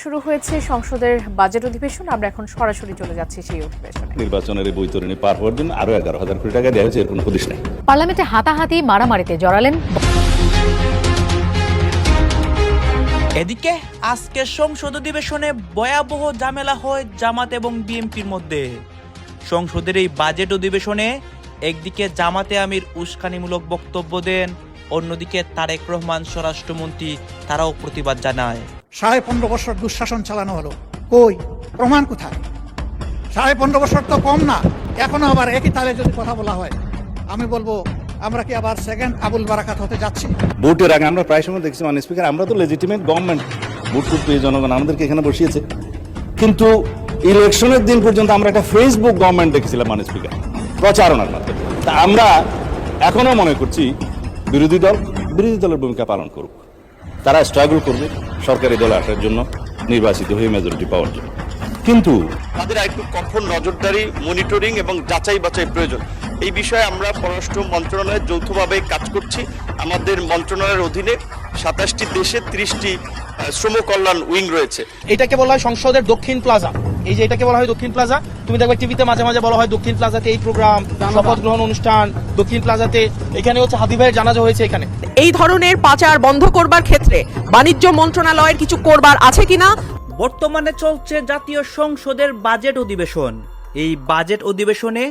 শুরু হয়েছে সংসদের বাজেট অধিবেশন। আমরা এখন সরাসরি চলে যাচ্ছি সেই অধিবেশনে। নির্বাচনের এই বৈতরণী পার হওয়ার জন্য আরো 11,000 কোটি টাকা দেওয়া হয়েছে, এর কোনো হদিশ নেই। পার্লামেন্টে হাতাহাতি মারামারিতে জড়ালেন। এদিকে আজকের সংসদ অধিবেশনে ভয়াবহ ঝামেলা হয় জামাত এবং বিএনপির মধ্যে। সংসদের এই বাজেট অধিবেশনে একদিকে জামাতে আমির উস্কানিমূলক বক্তব্য দেন, অন্যদিকে তারেক রহমান স্বরাষ্ট্রমন্ত্রী তারাও প্রতিবাদ জানায়। 15.5 বছর দুঃশাসন চালানো হলো, কই প্রমাণ কোথায়? 15.5 বছর তো কম না, এখনো আবার একই তালে যদি কথা বলা হয়, আমি বলবো আমরা কি আবার সেকেন্ড আবুল বারাকাত হতে যাচ্ছি? ভোটের আগে আমরা প্রায় সময় দেখছি মাননীয় স্পিকার, আমরা তো লেজিটিমেট গভর্নমেন্ট, ভোট করতে জনগণ আমাদেরকে এখানে বসিয়েছে, কিন্তু ইলেকশনের দিন পর্যন্ত আমরা একটা ফেসবুক গভর্নমেন্ট দেখছিলাম মাননীয় স্পিকার, প্রচারণার মাধ্যমে। তা আমরা এখনো মনে করছি বিরোধী দলের ভূমিকা পালন করুক, তারা স্ট্রাগল করবে সরকারি দলে আসার জন্য, নির্বাচিত হয়ে মেজরিটি পাওয়ার জন্য, কিন্তু তাদের একটু কঠোর নজরদারি, মনিটরিং এবং যাচাই বাছাই প্রয়োজন। এই বিষয়ে আমরা পররাষ্ট্র মন্ত্রণালয়ে যৌথভাবে কাজ করছি। আমাদের মন্ত্রণালয়ের অধীনে 27টি দেশে 30টি শ্রম কল্যাণ উইং রয়েছে। এটাকে বলা হয় সংসদের দক্ষিণ প্লাজা। এই যে এটাকে বলা হয় দক্ষিণ প্লাজা, তুমি দেখবে টিভিতে মাঝে মাঝে বলা হয় দক্ষিণ প্লাজাতে এই প্রোগ্রাম, শপথ গ্রহণ অনুষ্ঠান দক্ষিণ প্লাজাতে। এখানে হচ্ছে হাদি ভাইয়ের জানাজা হয়েছে এখানে। এই ধরনের পাচার বন্ধ করবার ক্ষেত্রে বাণিজ্য মন্ত্রণালয়ের কিছু করবার আছে কিনা? বর্তমানে চলছে জাতীয় সংসদের বাজেট অধিবেশন। এই বাজেট অধিবেশনে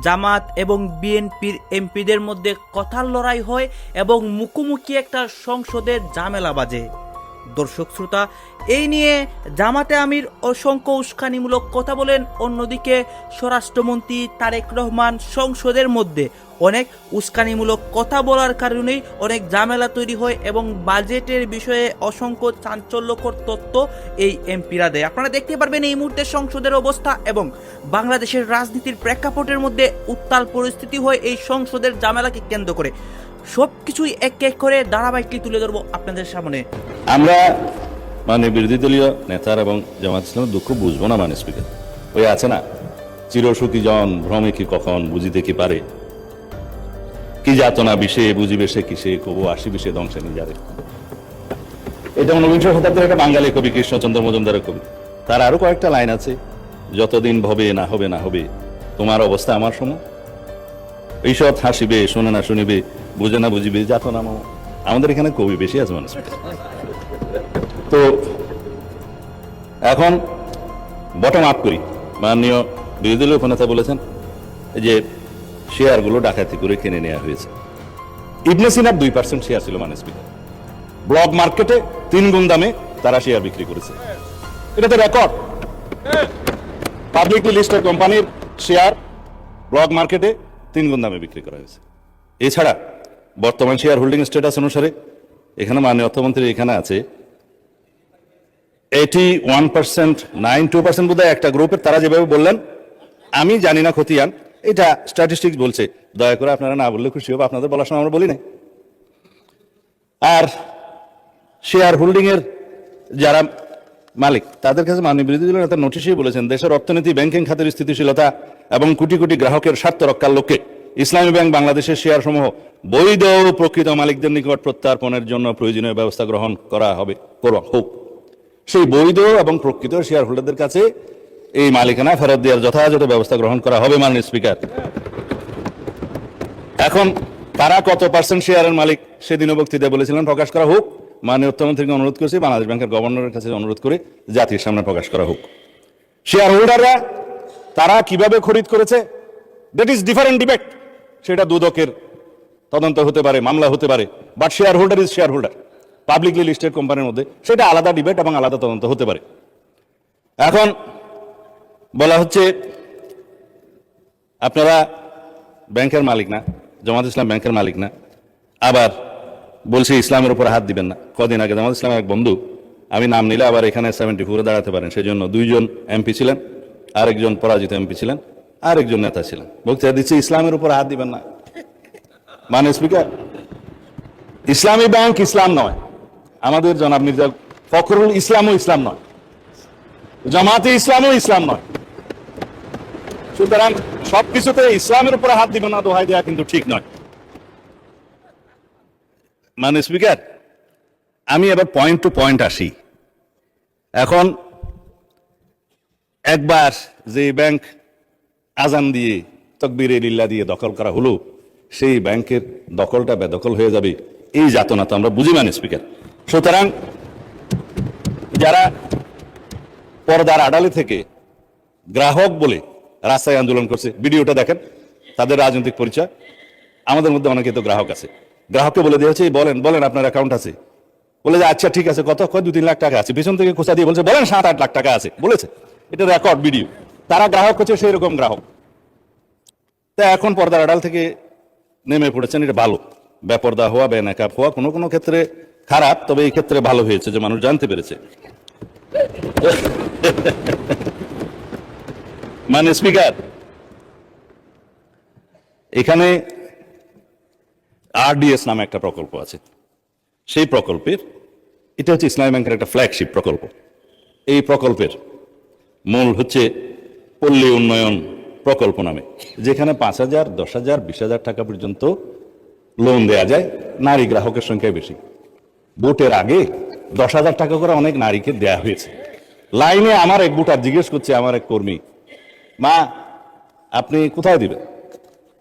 জামাত এবং বিএনপির এমপিদের মধ্যে কথার লড়াই হয় এবং মুখোমুখি একটা সংসদের ঝামেলা বাজে। দর্শক শ্রোতা, এই নিয়ে জামাতে আমির অসংখ্য উস্কানিমূলক কথা বলেন, অন্যদিকে স্বরাষ্ট্রমন্ত্রী তারেক রহমান সংসদের মধ্যে অনেক উস্কানিমূলক কথা বলার কারণেই অনেক ঝামেলা তৈরি হয় এবং বাজেটের বিষয়ে অসংখ্য চাঞ্চল্যকর তথ্য এই এমপিরা দেয়। আপনারা দেখতে পারবেন এই মুহূর্তে সংসদের অবস্থা এবং বাংলাদেশের রাজনীতির প্রেক্ষাপটের মধ্যে উত্তাল পরিস্থিতি হয় এই সংসদের ঝামেলাকে কেন্দ্র করে। সবকিছুই এক এক করে ধারাবাহিকলি তুলে ধরবো আপনাদের সামনে। আমরা মানে বিরোধী দলীয় নেতার এবং জামাত ইসলামের দুঃখ বুঝবো না মাননীয় স্পিকার। ওই আছে না, চিরসুখী জন ভ্রমে কি কখন বুঝিতে কি পারে, কি যাতনা বিষে বুঝিবে সে কিসে, কবু আসিবে সে ধ্বংসে নিজারে। এটা 19 শতাব্দীর একটা বাঙালি কবি কৃষ্ণচন্দ্র মজুমদারের কবি। তার আরো কয়েকটা লাইন আছে, যতদিন ভবে না হবে না হবে, তোমার অবস্থা আমার সম, এইসব হাসিবে শোনে না শুনিবে, বুঝে না বুঝিবে যাতনা মম। আমাদের এখানে কবি বেশি আছে মানুষ। তো এখন বটম আপ করি। মাননীয় বিরোধী দলীয় উপনেতা বলেছেন যে শেয়ারগুলো ডাকাতি করে কিনে নেওয়া হয়েছে। ইবনে সিনার 2% শেয়ার ছিল মাননীয় স্পিকার। ব্লক মার্কেটে 3 গুণ দামে তারা শেয়ার বিক্রি করেছে। এটা তো রেকর্ড। পাবলিকলি লিস্টেড কোম্পানির শেয়ার ব্লক মার্কেটে 3 গুণ দামে বিক্রি করা হয়েছে। এছাড়া বর্তমান শেয়ার হোল্ডিং স্ট্যাটাস অনুসারে এখানে মাননীয় অর্থমন্ত্রী এখানে আছে 81%, 92% বোধহয় একটা গ্রুপের, তারা যেভাবে বললেন আমি জানি না খতিয়ান, এটা স্ট্যাটিস্টিক্স বলছে, দয়া করে আপনারা না বললে খুশি হবে, আপনাদের বলার সময় আমরা বলি নাই। আর শেয়ার হোল্ডিং এর যারা মালিক তাদের কাছে মাননীয় বিরোধী দলের নেতা নোটিশেই বলেছেন, দেশের অর্থনীতি ব্যাংকিং খাতের স্থিতিশীলতা এবং কোটি কোটি গ্রাহকের স্বার্থ রক্ষার লক্ষ্যে ইসলামী ব্যাংক বাংলাদেশের শেয়ার সমূহ বৈধ প্রকৃত মালিকদের নিকট প্রত্যার্পণের জন্য প্রয়োজনীয় ব্যবস্থা গ্রহণ করা হোক। সেই বৈধ এবং প্রকৃত শেয়ার হোল্ডারদের কাছে এই মালিকানা ফেরত দেওয়ার যথাযথ ব্যবস্থা গ্রহণ করা হবে মাননীয় স্পিকার। এখন তারা কত পার্সেন্ট শেয়ারের মালিক সেদিনও বক্তৃতায় বলেছিলেন প্রকাশ করা হোক। মাননীয় অর্থমন্ত্রীকে অনুরোধ করেছি, বাংলাদেশ ব্যাংকের গভর্নরের কাছে অনুরোধ করে জাতির সামনে প্রকাশ করা হোক। শেয়ার হোল্ডাররা তারা কিভাবে খরিদ করেছে, দ্যাট ইজ ডিফারেন্ট ডিবেট। সেটা দুদকের তদন্ত হতে পারে, মামলা হতে পারে, but share holder is share holder. Publicly listed কোম্পানির মধ্যে সেটা আলাদা ডিবেট এবং আলাদা তদন্ত হতে পারে। এখন বলা হচ্ছে আপনারা ব্যাংকের মালিক না, জামাত ইসলাম ব্যাংকের মালিক না, আবার বলছে ইসলামের উপর হাত দিবেন না। কদিন আগে জামাত ইসলামের এক বন্ধু, আমি নাম নিলে আবার এখানে 74-এ দাঁড়াতে পারেন, সেজন্য 2জন এমপি ছিলেন, আরেকজন পরাজিত এমপি ছিলেন, আরেকজন নেতা ছিলেন, বক্তৃতা দিচ্ছে ইসলামের উপর হাত দিবেন না। মানে স্পিকার, ইসলামী ব্যাংক ইসলাম নয়, আমাদের জনাব মির্জা ফখরুল ইসলামও ইসলাম নয়, জামাতে ইসলামও ইসলাম নয়। সুতরাং সবকিছুতে ইসলামের উপরে হাত দিবেন না দোহাই দেওয়া কিন্তু ঠিক নয়। মানে স্পিকার, আমি এবার পয়েন্ট টু পয়েন্ট আসি। এখন একবার যে ব্যাংক আজান দিয়ে তকবীরে লিল্লাহ দিয়ে দখল করা হলো, সেই ব্যাংকের দখলটা বেদখল হয়ে যাবে, এই যাতনা তো আমরা বুঝি মানে স্পিকার। সুতরাং যারা পর্দার আড়ালে থেকে গ্রাহক বলে রাস্তায় আন্দোলন করছে, ভিডিওটা দেখেন, তাদের রাজনৈতিক পরিচয়। আমাদের মধ্যে অনেকে তো গ্রাহক আছে, গ্রাহককে বলে দিয়েছে বলেন বলেন আপনার অ্যাকাউন্ট আছে, বলে যে আচ্ছা ঠিক আছে, কত কয় 2-3 লাখ টাকা আছে, পিছন থেকে খোঁচা দিয়ে বলছে বলেন 7-8 লাখ টাকা আছে, বলেছে, এটা রেকর্ড ভিডিও। তারা গ্রাহক হচ্ছে সেই রকম গ্রাহক। তা এখন পর্দার আড়াল থেকে নেমে পড়েছেন, এটা ভালো। বেপর্দা হওয়া, বেনাকাব হওয়া কোনো কোনো ক্ষেত্রে খারাপ, তবে এই ক্ষেত্রে ভালো হয়েছে যে মানুষ জানতে পেরেছে। মানে স্পিকার, এখানে আরডিএস নামে একটা প্রকল্প আছে। সেই প্রকল্পের, এটা হচ্ছে ইসলামী ব্যাংকের একটা ফ্ল্যাগশিপ প্রকল্প। এই প্রকল্পের মূল হচ্ছে পল্লী উন্নয়ন প্রকল্প নামে, যেখানে 5,000, 10,000, 20,000 টাকা পর্যন্ত লোন দেয়া যায়। নারী গ্রাহকের সংখ্যা বেশি। ভোটের আগে 10,000 টাকা করে অনেক নারীকে দেয়া হয়েছে। লাইনে আমার এক ভোটার জিজ্ঞেস করছে, আমার এক কর্মী, মা আপনি কোথায় দিবেন?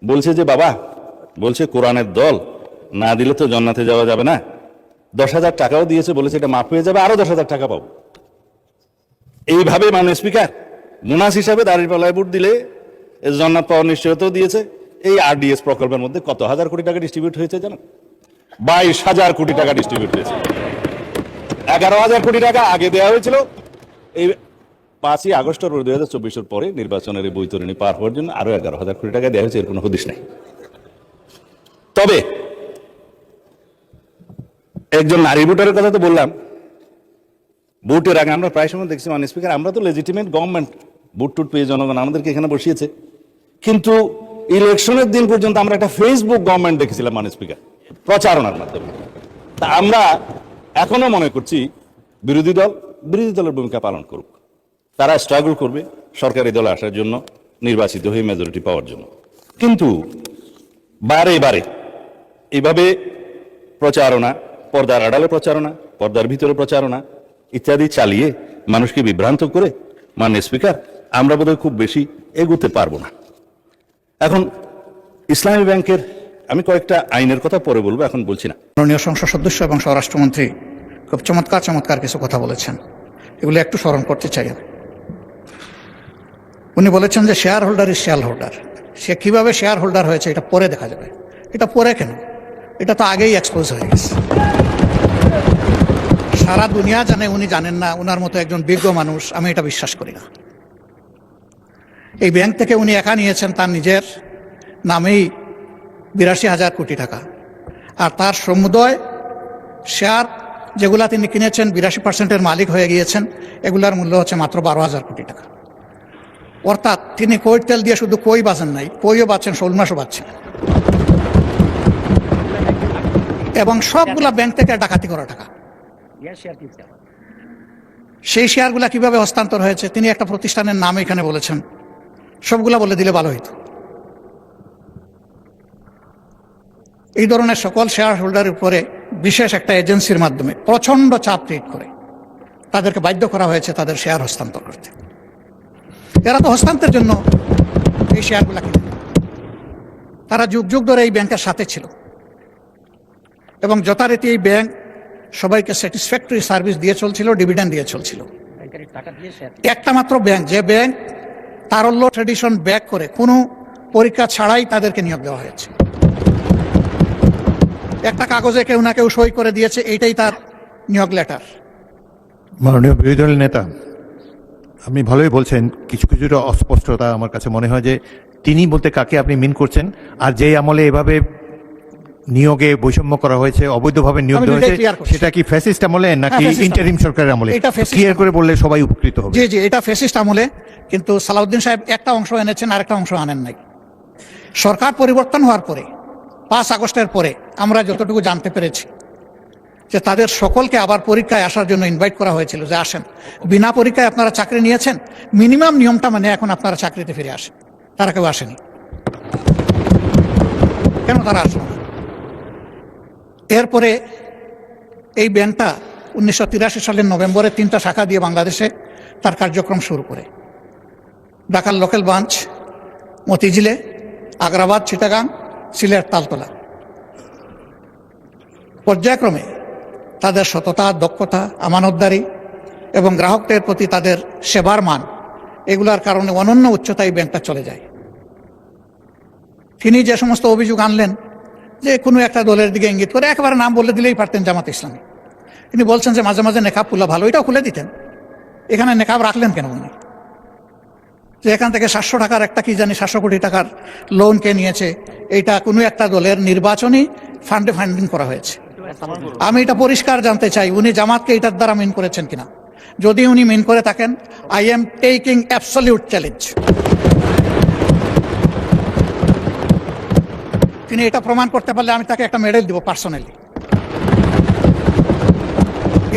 বলছে যে বাবা, বলছে কোরআনের দল না দিলে তো জান্নাতে যাওয়া যাবে না, 10,000 টাকাও দিয়েছে, বলেছে এটা মাফ হয়ে যাবে, আরো 10,000 টাকা পাবো। এইভাবে মানে স্পিকার বোনাস হিসাবে দাঁড়িপাল্লায় ভোট দিলে জান্নাত পাওয়ার নিশ্চয়তাও দিয়েছে। এই আরডিএস প্রকল্পের মধ্যে কত হাজার কোটি টাকা ডিস্ট্রিবিউট হয়েছে জানেন? 22,000 কোটি টাকা ডিস্ট্রিবিউট হয়েছে। 11,000 কোটি টাকা আগে দেওয়া হয়েছিল। এই 5ই আগস্ট 2024 পরে নির্বাচনের এই বৈতরণী পার হওয়ার জন্য আরো 11,000 কোটি টাকা দেওয়া হয়েছে, এর কোনো হদিশ নেই। তবে একজন নারী ভোটারের কথা তো বললাম, ভোটের আগে আমরা প্রায় সময় দেখছি মানে স্পিকার, আমরা তো লেজিটিমেট গভর্নমেন্ট, ভোট টুট পেয়ে জনগণ আমাদেরকে এখানে বসিয়েছে, কিন্তু ইলেকশনের দিন পর্যন্ত আমরা একটা ফেসবুক গভর্নমেন্ট দেখেছিলাম মানে স্পিকার, প্রচারণার মাধ্যমে। তা আমরা এখনো মনে করছি বিরোধী দলের ভূমিকা পালন করুক, তারা স্ট্রাগল করবে সরকারি দলে আসার জন্য, নির্বাচিত হয়ে মেজরিটি পাওয়ার জন্য। কিন্তু বারে বারে এইভাবে প্রচারণা, পর্দার আড়ালে প্রচারণা, পর্দার ভিতরে প্রচারণা ইত্যাদি চালিয়ে মানুষকে বিভ্রান্ত করে মাননীয় স্পিকার আমরা বোধহয় খুব বেশি এগোতে পারবো না। এখন ইসলামী ব্যাংকের আমি কয়েকটা আইনের কথা পরে বলবো, এখন বলছি না। মাননীয় সংসদ সদস্য এবং স্বরাষ্ট্রমন্ত্রী খুব চমৎকার কিছু কথা বলেছেন, এগুলো একটু স্মরণ করতে চাই। উনি বলেছেন যে shareholder is shareholder. সে কিভাবে শেয়ার হোল্ডার হয়েছে এটা পরে দেখা যাবে। এটা পরে কেন, এটা তো আগেই এক্সপোজ হয়ে গেছে। সারা দুনিয়া জানে, উনি জানেন না। উনার মতো একজন বিজ্ঞ মানুষ, আমি এটা বিশ্বাস করি না। এই ব্যাংক থেকে উনি একা নিয়েছেন তার নিজের নামেই 82,000 কোটি টাকা, আর তার সমুদয় শেয়ার যেগুলা তিনি কিনেছেন 82% মালিক হয়ে গিয়েছেন, এগুলার মূল্য হচ্ছে মাত্র 12,000 কোটি টাকা। অর্থাৎ তিনি কই তেল দিয়ে শুধু কই বাঁচেন নাই, কইও বাঁচছেন, শোল মাছও বাঁচছেন, এবং সবগুলা ব্যাংক থেকে ডাকাতি করা টাকা। সেই শেয়ারগুলা কিভাবে হস্তান্তর হয়েছে তিনি একটা প্রতিষ্ঠানের নাম এখানে বলেছেন, সবগুলা বলে দিলে ভালো হইতো। এই ধরনের সকল শেয়ার হোল্ডারের উপরে বিশেষ একটা এজেন্সির মাধ্যমে প্রচন্ড চাপ ক্রিয়েট করে তাদেরকে বাধ্য করা হয়েছে তাদের শেয়ার হস্তান্তর করতে। এরা তো হস্তান্তরের জন্য এই শেয়ারগুলা কিনে, তারা যুগ যুগ ধরে এই ব্যাংকের সাথে ছিল, এবং যথারীতি এই ব্যাংক সবাইকে স্যাটিসফ্যাক্টরি সার্ভিস দিয়ে চলছিল, ডিভিডেন্ড দিয়ে চলছিল। একটা মাত্র ব্যাংক, যে ব্যাংক তারল্য ট্রেডিশন ব্যাক করে কোনো পরীক্ষা ছাড়াই তাদেরকে নিয়োগ দেওয়া হয়েছে। একটা কাগজে কেউ না কেউ সই করে দিয়েছে, এইটাই তার নিয়োগ লেটার। মাননীয় বিরোধী দলের নেতা, আপনি ভালোই বলছেন, কিছু কিছুটা অস্পষ্টতা আমার কাছে মনে হয় যে তিনি বলতে কাকে আপনি মিন করছেন, আর যে আমলে এভাবে নিয়োগে বৈষম্য করা হয়েছে, অবৈধভাবে নিয়োগ দেওয়া হয়েছে, সেটা কি ফ্যাসিস্ট আমলে নাকি ইন্টারিম সরকারের আমলে? ক্লিয়ার করে বললে সবাই উপকৃত হবে। জি, এটা ফ্যাসিস্ট আমলে, কিন্তু সালাউদ্দিন সাহেব একটা অংশ এনেছেন, আরেকটা অংশ আনেন নাই। সরকার পরিবর্তন হওয়ার পরে 5 আগস্টের পরে আমরা যতটুকু জানতে পেরেছি যে তাদের সকলকে আবার পরীক্ষায় আসার জন্য ইনভাইট করা হয়েছিল, যে আসেন, বিনা পরীক্ষায় আপনারা চাকরি নিয়েছেন, মিনিমাম নিয়মটা মানে এখন আপনারা চাকরিতে ফিরে আসেন। তারা কেউ আসেনি। কেন তারা আসলো? এরপরে এই ব্যাংকটা 1983 সালের নভেম্বরে 3টা শাখা দিয়ে বাংলাদেশে তার কার্যক্রম শুরু করে। ঢাকার লোকাল ব্রাঞ্চ মতিঝিলে, আগ্রাবাদ, চিটাগাং, সিলেট, তালতলা। পর্যায়ক্রমে তাদের সততা, দক্ষতা, আমানতদারি এবং গ্রাহকদের প্রতি তাদের সেবার মান, এগুলার কারণে অনন্য উচ্চতায় ব্যাংকটা চলে যায়। তিনি যে সমস্ত অভিযোগ আনলেন, যে কোনো একটা দলের দিকে ইঙ্গিত করে, একেবারে নাম বলে দিলেই পারতেন জামাত ইসলামী। তিনি বলছেন যে মাঝে মাঝে নেকাব খুলা ভালো, এটাও খুলে দিতেন। এখানে নেকাব রাখলেন কেন উনি? যে এখান থেকে 700 টাকার একটা কি জানি 700 কোটি টাকার লোন কে নিয়েছে, এইটা কোনো একটা দলের নির্বাচনী ফান্ডে ফান্ডিং করা হয়েছে। আমি এটা পরিষ্কার জানতে চাই, উনি জামাতকে এটার দ্বারা মিন করেছেন কিনা। যদি উনি মিন করে থাকেন, I am taking absolute challenge. তিনি এটা প্রমাণ করতে পারলে আমি তাকে একটা মেডেল দিব পার্সোনালি।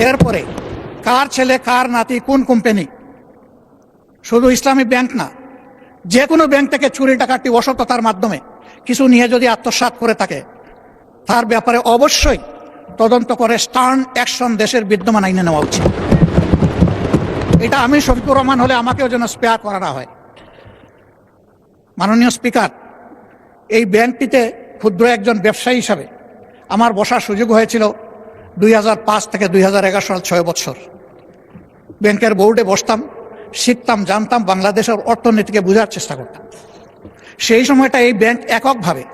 এরপরে কার ছেলে, কার নাতি, কোন কোম্পানি, শুধু ইসলামী ব্যাংক না, যে কোনো ব্যাংক থেকে চুরি ডাকাতি অসততার মাধ্যমে কিছু নিয়ে যদি আত্মসাৎ করে থাকে, তার ব্যাপারে অবশ্যই তদন্ত করে স্টার্ন অ্যাকশন দেশের বিদ্যমান আইনে নেওয়া উচিত। এটা আমি শফিকুর রহমান হলে আমাকেও যেন স্পেয়ার করা না হয়। মাননীয় স্পিকার, এই ব্যাংকটিতে ক্ষুদ্র একজন ব্যবসায়ী হিসাবে আমার বসার সুযোগ হয়েছিল 2005 থেকে 2011 সাল, 6 বছর। ব্যাংকের বোর্ডে বসতাম, শিখতাম, জানতাম, বাংলাদেশের অর্থনীতিকে বোঝার চেষ্টা করতাম। সেই সময়টা এই ব্যাংক এককভাবে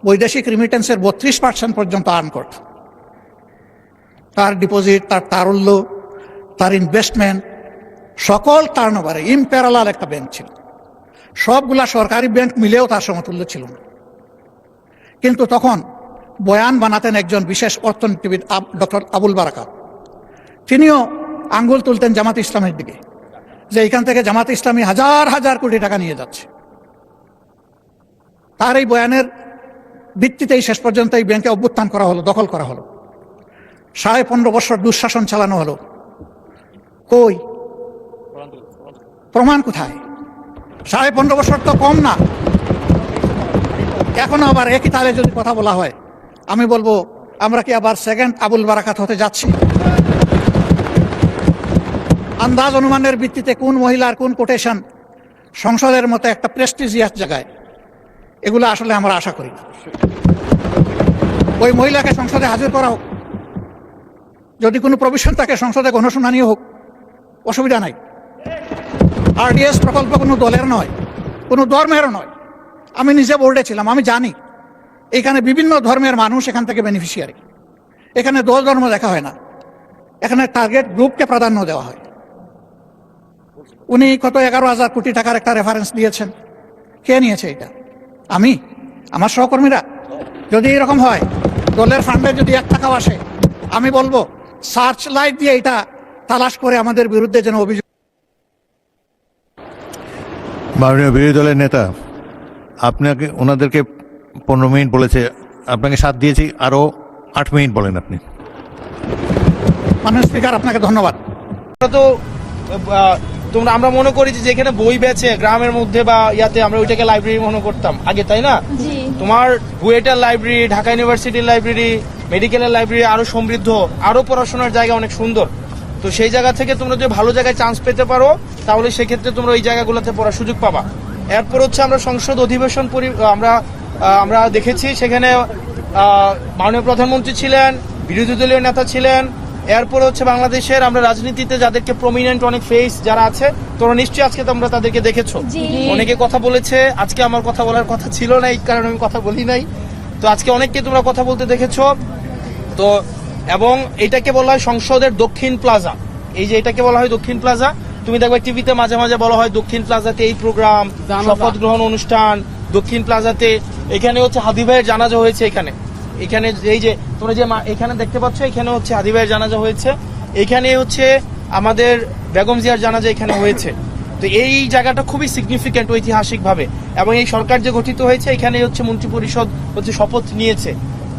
বৈদেশিক রিমিটেন্সের 32% পর্যন্ত আর্ন করত। তার ডিপোজিট, তার তারল্য, তার ইনভেস্টমেন্ট, সকল টার্নওভারে ইম্প্যারালাল একটা ব্যাংক ছিল। সবগুলা সরকারি ব্যাংক মিলেও তার সমতুল্য ছিল না। কিন্তু তখন বয়ান বানাতেন একজন বিশেষ অর্থনীতিবিদ, ডক্টর আবুল বারাকাত। তিনিও আঙ্গুল তুলতেন জামাত ইসলামের দিকে, যে এখান থেকে জামাত ইসলামী হাজার হাজার কোটি টাকা নিয়ে যাচ্ছে। তার এই বয়ানের ভিত্তিতেই শেষ পর্যন্ত এই ব্যাংকে অভ্যুত্থান করা হলো, দখল করা হলো। 15.5 বছর দুঃশাসন চালানো হলো। কই প্রমাণ কোথায়? 15.5 বছর তো কম না। এখনো আবার একই তালে যদি কথা বলা হয়, আমি বলবো আমরা কি আবার সেকেন্ড আবুল বারাকাত হতে যাচ্ছি? আন্দাজ অনুমানের ভিত্তিতে কোন মহিলার কোন কোটেশন সংসদের মতো একটা প্রেস্টিজিয়াস জায়গায়, এগুলো আসলে আমরা আশা করি না। ওই মহিলাকে সংসদে হাজির করা হোক, যদি কোনো প্রভিশন থাকে সংসদে গণশুনানি হোক, অসুবিধা নাই। আরডিএস প্রকল্প কোনো দলের নয়, কোনো ধর্মেরও নয়। আমি নিজে বোর্ডে ছিলাম, আমি জানি এখানে বিভিন্ন ধর্মের মানুষ এখান থেকে বেনিফিশিয়ারি। এখানে দল ধর্ম দেখা হয় না, এখানে টার্গেট গ্রুপকে প্রাধান্য দেওয়া হয়। উনি কত 11,000 কোটি টাকার একটা রেফারেন্স দিয়েছেন। কে নিয়েছে এটা? আমি, আমার সহকর্মীরা? যদি এরকম হয়, দলের ফান্ডে যদি 1 টাকাও আসে, আমি বলবো সার্চ লাইট দিয়ে এটা তালাশ করে আমাদের বিরুদ্ধে যেন অভিযোগ। মাননীয় বিরোধী দলের নেতা, আপনাকে ওনাদেরকে 15 মিনিট বলেছে, আপনাকে 7 দিয়েছি, আরো 8 মিনিট বলেন আপনি। মাননীয় স্পিকার, আপনাকে ধন্যবাদ। তো তোমরা, আমরা মনে করি যে যেখানে বই বেচে গ্রামের মধ্যে বা ইয়াতে, আমরা ওইটাকে লাইব্রেরি মনে করতাম আগে, তাই না? তোমার বুয়েটের লাইব্রেরি, ঢাকা ইউনিভার্সিটির লাইব্রেরি, মেডিকেলের লাইব্রেরি আরো সমৃদ্ধ, আরো পড়াশোনার জায়গা অনেক সুন্দর। তো সেই জায়গা থেকে তোমরা যদি ভালো জায়গায় চান্স পেতে পারো, তাহলে সেক্ষেত্রে তোমরা ওই জায়গাগুলোতে পড়ার সুযোগ পাবা। এরপর হচ্ছে আমরা সংসদ অধিবেশন আমরা দেখেছি, সেখানে মাননীয় প্রধানমন্ত্রী ছিলেন, বিরোধী দলীয় নেতা ছিলেন। এরপর হচ্ছে বাংলাদেশের আমরা রাজনীতিতে যাদেরকে প্রমিনেন্ট অনেক ফেস যারা আছে, তোমরা নিশ্চয়ই আজকে তোমরা তাদেরকে দেখেছো। অনেকে কথা বলেছে, আজকে আমার কথা বলার কথা ছিল না, এই কারণে আমি কথা বলি নাই। তো আজকে অনেককে তোমরা কথা বলতে দেখেছো। তো এবং এটাকে বলা হয় সংসদের দক্ষিণ প্লাজা। এই যে এটাকে বলা হয় দক্ষিণ প্লাজা, তুমি দেখবে টিভিতে মাঝে মাঝে বলা হয় দক্ষিণ প্লাজাতে এই প্রোগ্রাম, শপথ গ্রহণ অনুষ্ঠান, দক্ষিণ প্লাজাতে। এখানে হচ্ছে হাদি ভাইয়ের জানাজা হয়েছে। এখানে এই যে তোমরা যে এখানে দেখতে পাচ্ছ, এখানে হচ্ছে হাদি ভাইয়ের জানাজা হয়েছে। এখানে হচ্ছে আমাদের বেগম জিয়ার জানাজা এখানে হয়েছে। তো এই জায়গাটা খুবই সিগনিফিক্যান্ট ঐতিহাসিক ভাবে। এবং এই সরকার যে গঠিত হয়েছে, এখানে হচ্ছে মন্ত্রিপরিষদ হচ্ছে শপথ নিয়েছে।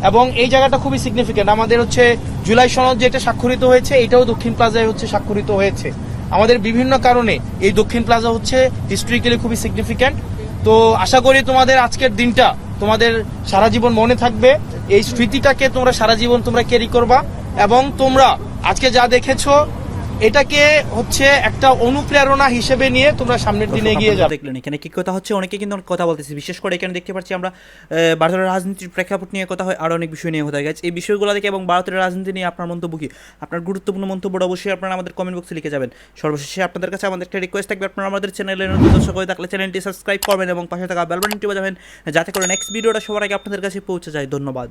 এবং এই জায়গাটা খুবই সিগনিফিক্যান্ট। আমাদের হচ্ছে জুলাই সনদ যেটা স্বাক্ষরিত হয়েছে, এটাও দক্ষিণ প্লাজায় হচ্ছে স্বাক্ষরিত হয়েছে। আমাদের বিভিন্ন কারণে এই দক্ষিণ প্লাজা হচ্ছে হিস্ট্রিক্যালি খুবই সিগনিফিক্যান্ট। তো আশা করি তোমাদের আজকের দিনটা তোমাদের সারা জীবন মনে থাকবে। এই স্মৃতিটাকে তোমরা সারা জীবন তোমরা ক্যারি করবা এবং তোমরা আজকে যা দেখেছো এটাকে হচ্ছে একটা অনুপ্রেরণা হিসেবে নিয়ে তোমরা সামনের দিনে এগিয়ে যাবে। দেখলেন এখানে কি কথা হচ্ছে, অনেকে কিন্তু অনেক কথা বলতেছে, বিশেষ করে এখানে দেখতে পাচ্ছি আমরা ভারতের রাজনীতির প্রেক্ষাপট নিয়ে কথা হয়, আর অনেক বিষয় নিয়ে কথা হয়। এই বিষয়গুলো দেখে এবং ভারতের রাজনীতি নিয়ে আপনার মন্তব্য কি, আপনার গুরুত্বপূর্ণ মন্তব্যটা অবশ্যই আপনারা আমাদের কমেন্ট বক্সে লিখে যাবেন। সর্বশেষে আপনাদের কাছে আমাদের একটা রিকোয়েস্ট থাকবে, আপনারা আমাদের চ্যানেলে নতুন দর্শক হয়ে থাকলে চ্যানেলটি সাবস্ক্রাইব করবেন এবং পাশে থাকা বেল বাটনটি বাজাবেন, যাতে করে নেক্সট ভিডিওটা সবার আগে আপনাদের কাছে পৌঁছে যায়। ধন্যবাদ।